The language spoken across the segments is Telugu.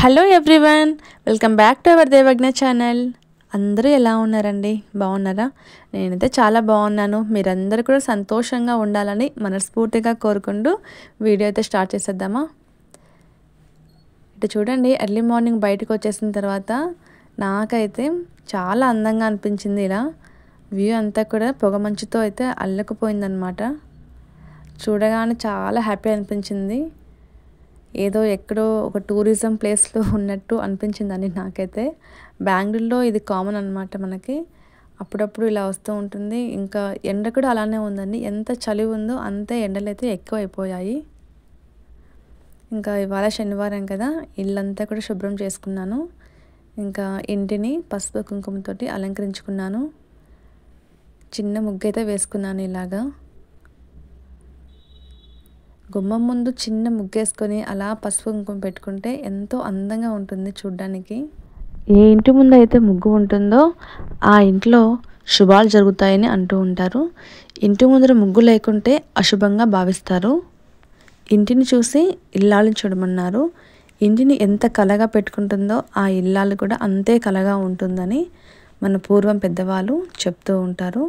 Hello everyone, welcome back to our Devagna channel. అందరూ ఎలా ఉన్నారండి? బాగున్నారా? నేనైతే చాలా బాగున్నాను. మీరందరూ కూడా సంతోషంగా ఉండాలని మనస్ఫూర్తిగా కోరుకుంటూ వీడియో అయితే స్టార్ట్ చేసేద్దామా? ఇటు చూడండి, ఎర్లీ మార్నింగ్ బయటకు వచ్చేసిన తర్వాత నాకైతే చాలా అందంగా అనిపించింది. ఇలా వ్యూ అంతా కూడా పొగమంచుతో అయితే అల్లుకుపోయిందనమాట. చూడగానే చాలా హ్యాపీ అనిపించింది. ఏదో ఎక్కడో ఒక టూరిజం ప్లేస్లో ఉన్నట్టు అనిపించిందండి నాకైతే. బెంగళూరులో ఇది కామన్ అనమాట మనకి. అప్పుడప్పుడు ఇలా వస్తూ ఉంటుంది. ఇంకా ఎండ కూడా అలానే ఉందండి. ఎంత చలి ఉందో అంతే ఎండలు అయితే ఎక్కువ అయిపోయాయి. ఇంకా ఇవాళ శనివారం కదా, ఇల్లంతా కూడా శుభ్రం చేసుకున్నాను. ఇంకా ఇంటిని పసుపు కుంకుమతోటి అలంకరించుకున్నాను. చిన్న ముగ్గు అయితే వేసుకున్నాను. ఇలాగా గుమ్మం ముందు చిన్న ముగ్గేసుకొని అలా పసుపు కుంకుమ పెట్టుకుంటే ఎంతో అందంగా ఉంటుంది చూడ్డానికి. ఏ ఇంటి ముందు అయితే ముగ్గు ఉంటుందో ఆ ఇంట్లో శుభాలు జరుగుతాయని అంటూ ఉంటారు. ఇంటి ముందర ముగ్గు లేకుంటే అశుభంగా భావిస్తారు. ఇంటిని చూసి ఇల్లాలను చూడమన్నారు. ఇంటిని ఎంత కళగా పెట్టుకుంటుందో ఆ ఇల్లాలు కూడా అంతే కళగా ఉంటుందని మన పూర్వం పెద్దవాళ్ళు చెప్తూ ఉంటారు.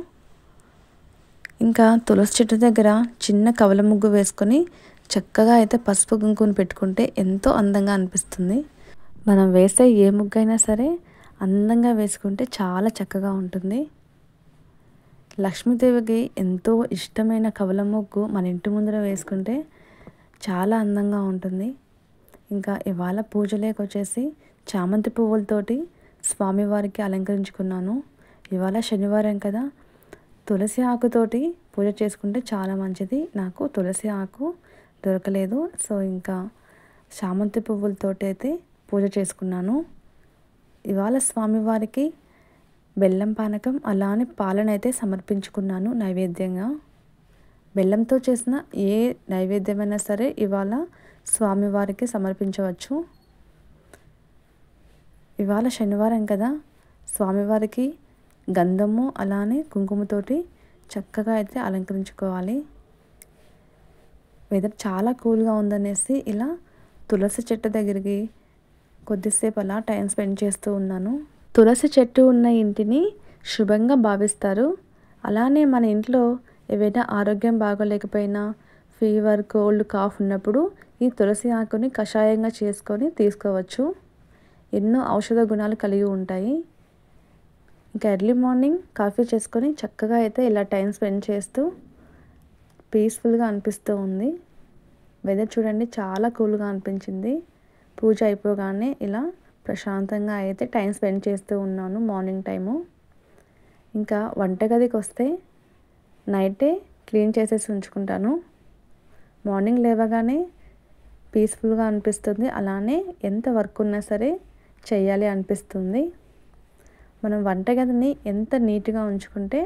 ఇంకా తులసి చెట్టు దగ్గర చిన్న కవల ముగ్గు వేసుకొని చక్కగా అయితే పసుపు కుంకుమ పెట్టుకుంటే ఎంతో అందంగా అనిపిస్తుంది. మనం వేసే ఏ ముగ్గు అయినా సరే అందంగా వేసుకుంటే చాలా చక్కగా ఉంటుంది. లక్ష్మీదేవికి ఎంతో ఇష్టమైన కవల ముగ్గు మన ఇంటి ముందర వేసుకుంటే చాలా అందంగా ఉంటుంది. ఇంకా ఇవాళ పూజలోకి వచ్చేసి చామంతి పువ్వులతోటి స్వామివారికి అలంకరించుకున్నాను. ఇవాళ శనివారం కదా, తులసి ఆకుతోటి పూజ చేసుకుంటే చాలా మంచిది. నాకు తులసి ఆకు దొరకలేదు, సో ఇంకా చామంతి పువ్వులతోటి అయితే పూజ చేసుకున్నాను. ఇవాళ స్వామివారికి బెల్లం పానకం అలానే పాలనైతే సమర్పించుకున్నాను నైవేద్యంగా. బెల్లంతో చేసిన ఏ నైవేద్యమైనా సరే ఇవాళ స్వామివారికి సమర్పించవచ్చు. ఇవాళ శనివారం కదా, స్వామివారికి గంధము అలానే కుంకుమతోటి చక్కగా అయితే అలంకరించుకోవాలి. వెదర్ చాలా కూల్గా ఉందనేసి ఇలా తులసి చెట్టు దగ్గరికి కొద్దిసేపు అలా టైం స్పెండ్ చేస్తూ ఉన్నాను. తులసి చెట్టు ఉన్న ఇంటిని శుభంగా భావిస్తారు. అలానే మన ఇంట్లో ఏవైనా ఆరోగ్యం బాగోలేకపోయినా, ఫీవర్, కోల్డ్, కాఫ్ ఉన్నప్పుడు ఈ తులసి ఆకుని కషాయంగా చేసుకొని తీసుకోవచ్చు. ఎన్నో ఔషధ గుణాలు కలిగి ఉంటాయి. ఇంకా ఎర్లీ మార్నింగ్ కాఫీ చేసుకొని చక్కగా అయితే ఇలా టైం స్పెండ్ చేస్తూ పీస్ఫుల్గా అనిపిస్తూ ఉంది. వెదర్ చూడండి, చాలా కూల్గా అనిపించింది. పూజ అయిపోగానే ఇలా ప్రశాంతంగా అయితే టైం స్పెండ్ చేస్తూ ఉన్నాను మార్నింగ్ టైము. ఇంకా వంటగదికి వస్తే నైటే క్లీన్ చేసేసి ఉంచుకుంటాను. మార్నింగ్ లేవగానే పీస్ఫుల్గా అనిపిస్తుంది. అలానే ఎంత వర్క్ ఉన్నా సరే చేయాలి అనిపిస్తుంది. మనం వంటగదిని ఎంత నీట్గా ఉంచుకుంటే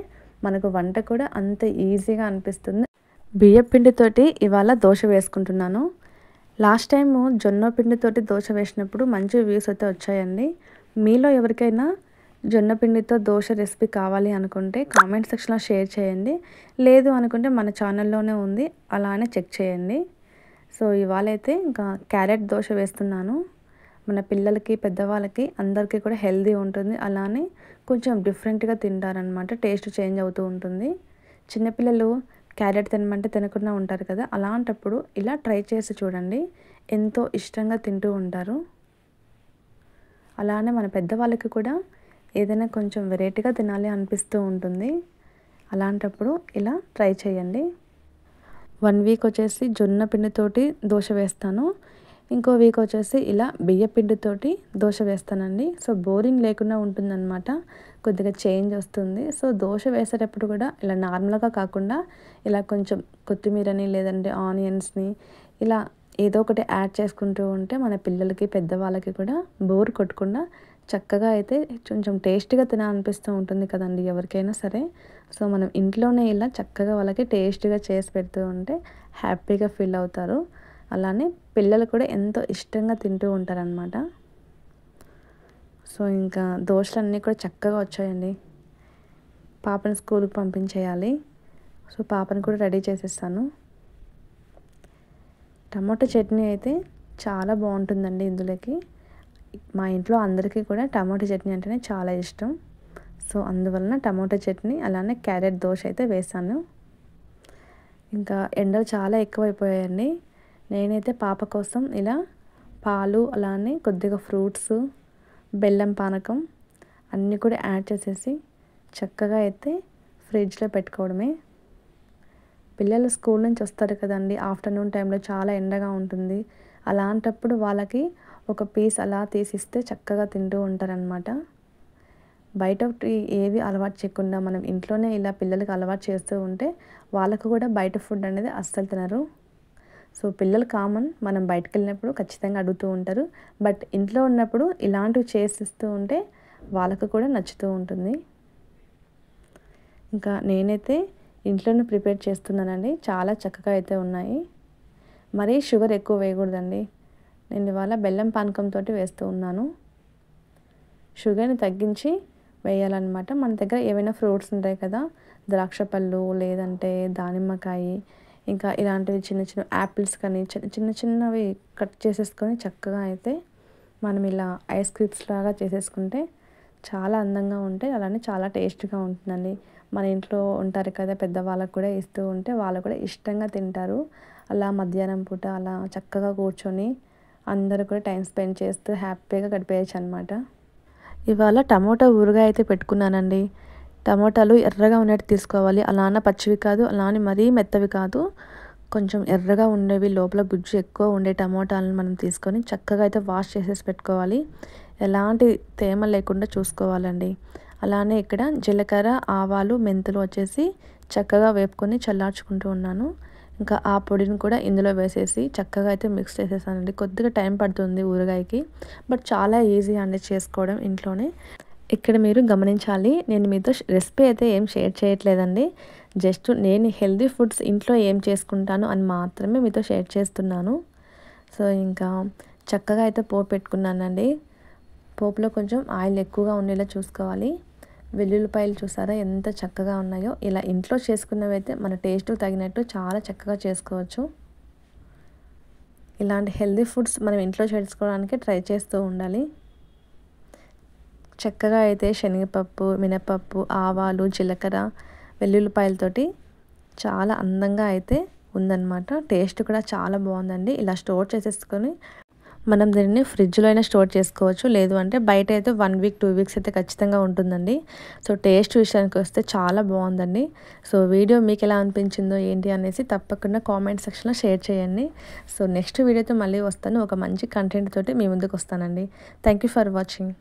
మనకు వంట కూడా అంత ఈజీగా అనిపిస్తుంది. బియ్యం పిండితోటి ఇవాళ దోశ వేసుకుంటున్నాను. లాస్ట్ టైము జొన్న పిండితోటి దోశ వేసినప్పుడు మంచి వ్యూస్ అయితే వచ్చాయండి. మీలో ఎవరికైనా జొన్న పిండితో దోశ రెసిపీ కావాలి అనుకుంటే కామెంట్ సెక్షన్లో షేర్ చేయండి. లేదు అనుకుంటే మన ఛానల్లోనే ఉంది, అలానే చెక్ చేయండి. సో ఇవాళ అయితే ఇంకా క్యారెట్ దోశ వేస్తున్నాను. మన పిల్లలకి, పెద్దవాళ్ళకి అందరికీ కూడా హెల్దీ ఉంటుంది. అలానే కొంచెం డిఫరెంట్గా తింటారనమాట. టేస్ట్ చేంజ్ అవుతూ ఉంటుంది. చిన్నపిల్లలు క్యారెట్ తినమంటే తినకుండా ఉంటారు కదా, అలాంటప్పుడు ఇలా ట్రై చేసి చూడండి, ఎంతో ఇష్టంగా తింటూ ఉంటారు. అలానే మన పెద్దవాళ్ళకి కూడా ఏదైనా కొంచెం వెరైటీగా తినాలి అనిపిస్తూ ఉంటుంది. అలాంటప్పుడు ఇలా ట్రై చేయండి. 1 వీక్ వచ్చేసి జొన్న పిండితోటి దోశ వేస్తాను. ఇంకో వీక్ వచ్చేసి ఇలా బియ్య పిండితోటి దోశ వేస్తానండి. సో బోరింగ్ లేకుండా ఉంటుందన్నమాట, కొద్దిగా చేంజ్ వస్తుంది. సో దోశ వేసేటప్పుడు కూడా ఇలా నార్మల్గా కాకుండా ఇలా కొంచెం కొత్తిమీరని లేదంటే ఆనియన్స్ని ఇలా ఏదో ఒకటి యాడ్ చేసుకుంటూ ఉంటే మన పిల్లలకి, పెద్దవాళ్ళకి కూడా బోర్ కొట్టకుండా చక్కగా అయితే కొంచెం టేస్టీగా తినాలనిపిస్తూ ఉంటుంది కదండి ఎవరికైనా సరే. సో మనం ఇంట్లోనే ఇలా చక్కగా వాళ్ళకి టేస్టీగా చేసి పెడుతూ ఉంటే హ్యాపీగా ఫీల్ అవుతారు. అలానే పిల్లలు కూడా ఎంతో ఇష్టంగా తింటూ ఉంటారనమాట. సో ఇంకా దోశలన్నీ కూడా చక్కగా వచ్చాయండి. పాపని స్కూల్కి పంపించేయాలి. సో పాపని కూడా రెడీ చేసేస్తాను. టమాటో చట్నీ అయితే చాలా బాగుంటుందండి ఇందులోకి. మా ఇంట్లో అందరికీ కూడా టమాటో చట్నీ అంటేనే చాలా ఇష్టం. సో అందువలన టమాటో చట్నీ అలానే క్యారెట్ దోశ అయితే వేసాను. ఇంకా ఎండలు చాలా ఎక్కువైపోయాయండి. నేనైతే పాప కోసం ఇలా పాలు అలానే కొద్దిగా ఫ్రూట్స్, బెల్లం పానకం అన్నీ కూడా యాడ్ చేసేసి చక్కగా అయితే ఫ్రిడ్జ్లో పెట్టుకోవడమే. పిల్లలు స్కూల్ నుంచి వస్తారు కదండి, ఆఫ్టర్నూన్ టైంలో చాలా ఎండగా ఉంటుంది. అలాంటప్పుడు వాళ్ళకి ఒక పీస్ అలా తీసిస్తే చక్కగా తింటూ ఉంటారనమాట. బయట ఏవి అలవాటు చేయకుండా మనం ఇంట్లోనే ఇలా పిల్లలకి అలవాటు చేస్తూ ఉంటే వాళ్ళకు కూడా బయట ఫుడ్ అనేది అస్సలు తినరు. సో పిల్లలు కామన్, మనం బయటకు వెళ్ళినప్పుడు ఖచ్చితంగా అడుగుతూ ఉంటారు. బట్ ఇంట్లో ఉన్నప్పుడు ఇలాంటివి చేసిస్తూ ఉంటే వాళ్ళకు కూడా నచ్చుతూ ఉంటుంది. ఇంకా నేనైతే ఇంట్లోనే ప్రిపేర్ చేస్తున్నానండి. చాలా చక్కగా అయితే ఉన్నాయి. మరీ షుగర్ ఎక్కువ వేయకూడదండి. నేను ఇవాళ బెల్లం పానకంతో వేస్తూ ఉన్నాను. షుగర్ని తగ్గించి వేయాలన్నమాట. మన దగ్గర ఏవైనా ఫ్రూట్స్ ఉంటాయి కదా, ద్రాక్ష పళ్ళు లేదంటే దానిమ్మకాయ, ఇంకా ఇలాంటివి చిన్న చిన్న యాపిల్స్ కానీ చిన్న చిన్నవి కట్ చేసేసుకొని చక్కగా అయితే మనం ఇలా ఐస్ క్రీమ్స్ లాగా చేసేసుకుంటే చాలా అందంగా ఉంటాయి. అలానే చాలా టేస్ట్గా ఉంటుందండి. మన ఇంట్లో ఉంటారు కదా పెద్దవాళ్ళకు కూడా ఇస్తూ ఉంటే వాళ్ళు కూడా ఇష్టంగా తింటారు. అలా మధ్యాహ్నం పూట అలా చక్కగా కూర్చొని అందరూ కూడా టైం స్పెండ్ చేస్తూ హ్యాపీగా గడిపేయచ్చు అనమాట. ఇవాళ టమోటా ఊరగాయ అయితే పెట్టుకున్నానండి. టమోటాలు ఎర్రగా ఉన్నట్టు తీసుకోవాలి. అలానే పచ్చివి కాదు, అలానే మరీ మెత్తవి కాదు. కొంచెం ఎర్రగా ఉండేవి, లోపల గుజ్జు ఎక్కువ ఉండే టమోటాలను మనం తీసుకొని చక్కగా అయితే వాష్ చేసేసి పెట్టుకోవాలి. ఎలాంటి తేమ లేకుండా చూసుకోవాలండి. అలానే ఇక్కడ జీలకర్ర, ఆవాలు, మెంతులు వచ్చేసి చక్కగా వేపుకొని చల్లార్చుకుంటూ ఉన్నాను. ఇంకా ఆ పొడిని కూడా ఇందులో వేసేసి చక్కగా అయితే మిక్స్ చేసేసానండి. కొద్దిగా టైం పడుతుంది ఊరగాయకి, బట్ చాలా ఈజీ అండి చేసుకోవడం ఇంట్లోనే. ఇక్కడ మీరు గమనించాలి, నేను మీతో రెసిపీ అయితే ఏం షేర్ చేయట్లేదండి. జస్ట్ నేను హెల్దీ ఫుడ్స్ ఇంట్లో ఏం చేసుకుంటాను అని మాత్రమే మీతో షేర్ చేస్తున్నాను. సో ఇంకా చక్కగా అయితే పోపు పెట్టుకున్నానండి. పోపులో కొంచెం ఆయిల్ ఎక్కువగా ఉండేలా చూసుకోవాలి. వెల్లుల్లిపాయలు చూసారా ఎంత చక్కగా ఉన్నాయో. ఇలా ఇంట్లో చేసుకున్నవి అయితే మన టేస్ట్కి తగినట్టు చాలా చక్కగా చేసుకోవచ్చు. ఇలాంటి హెల్దీ ఫుడ్స్ మనం ఇంట్లో చేసుకోవడానికి ట్రై చేస్తూ ఉండాలి. చక్కగా అయితే శనగపప్పు, మినపప్పు, ఆవాలు, జీలకర్ర, వెల్లుల్లిపాయలతోటి చాలా అందంగా అయితే ఉందన్నమాట. టేస్ట్ కూడా చాలా బాగుందండి. ఇలా స్టోర్ చేసేసుకొని మనం దీన్ని ఫ్రిడ్జ్లో అయినా స్టోర్ చేసుకోవచ్చు. లేదు అంటే బయట అయితే 1 వీక్ 2 వీక్స్ అయితే ఖచ్చితంగా ఉంటుందండి. సో టేస్ట్ విషయానికి వస్తే చాలా బాగుందండి. సో వీడియో మీకు ఎలా అనిపించిందో ఏంటి అనేసి తప్పకుండా కామెంట్ సెక్షన్లో షేర్ చేయండి. సో నెక్స్ట్ వీడియోతో మళ్ళీ వస్తాను. ఒక మంచి కంటెంట్ తోటి మీ ముందుకు వస్తానండి. Thank you for watching.